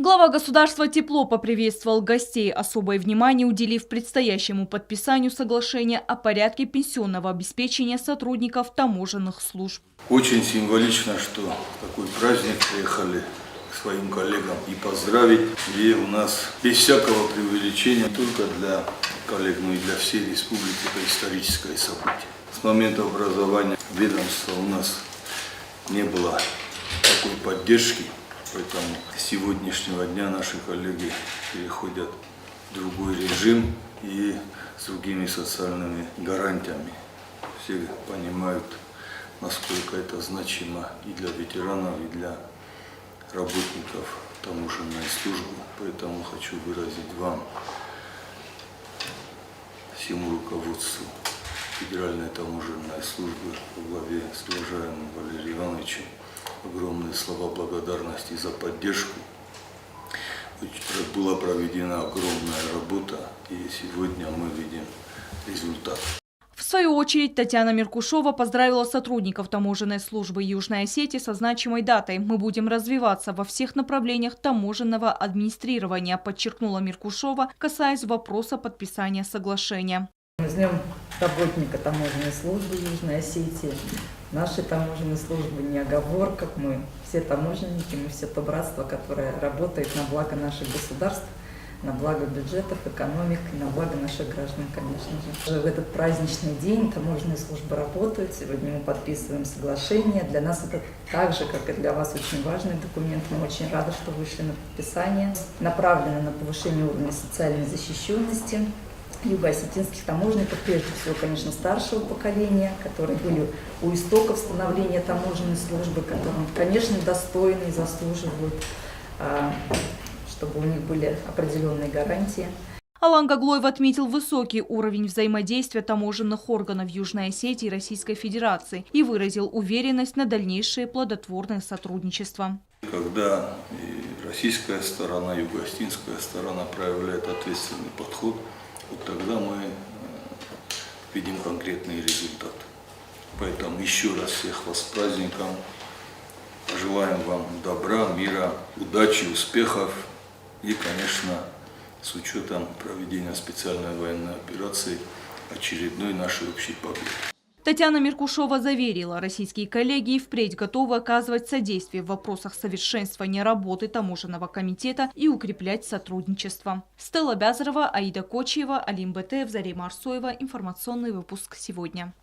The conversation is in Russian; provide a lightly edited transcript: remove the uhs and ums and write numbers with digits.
Глава государства тепло поприветствовал гостей, особое внимание уделив предстоящему подписанию соглашения о порядке пенсионного обеспечения сотрудников таможенных служб. Очень символично, что в такой праздник приехали к своим коллегам и поздравить. И у нас без всякого преувеличения, не только для коллег, но и для всей республики, это историческое событие. С момента образования ведомства у нас не было такой поддержки. Поэтому с сегодняшнего дня наши коллеги переходят в другой режим и с другими социальными гарантиями. Все понимают, насколько это значимо и для ветеранов, и для работников таможенной службы. Поэтому хочу выразить вам, всему руководству Федеральной таможенной службы во главе с уважаемым Валерием Ивановичем, огромные слова благодарности за поддержку. Была проведена огромная работа, и сегодня мы видим результат. В свою очередь Татьяна Меркушова поздравила сотрудников таможенной службы Южной Осетии со значимой датой. Мы будем развиваться во всех направлениях таможенного администрирования, подчеркнула Меркушова, касаясь вопроса подписания соглашения. С днем работника таможенной службы Южной Осетии. Нашей таможенной службы не оговорка, мы все таможенники, мы все то братство, которое работает на благо наших государств, на благо бюджетов, экономик и на благо наших граждан, конечно же. В этот праздничный день таможенные службы работают, сегодня мы подписываем соглашение. Для нас это так же, как и для вас, очень важный документ. Мы очень рады, что вышли на подписание. Направлено на повышение уровня социальной защищенности юго-осетинских таможенников, прежде всего, конечно, старшего поколения, которые были у истоков становления таможенной службы, которым, конечно, достойны и заслуживают, чтобы у них были определенные гарантии. Алан Гаглоев отметил высокий уровень взаимодействия таможенных органов Южной Осетии и Российской Федерации и выразил уверенность на дальнейшее плодотворное сотрудничество. Когда и российская сторона, и юго-осетинская сторона проявляет ответственный подход, вот тогда мы видим конкретные результаты. Поэтому еще раз всех вас с праздником. Желаем вам добра, мира, удачи, успехов и, конечно, с учетом проведения специальной военной операции, очередной нашей общей победы. Татьяна Меркушова заверила, российские коллеги впредь готовы оказывать содействие в вопросах совершенствования работы таможенного комитета и укреплять сотрудничество. Стелла Бязарова, Аида Кочиева, Алим Бетеев, Зарема Арсоева. Информационный выпуск сегодня.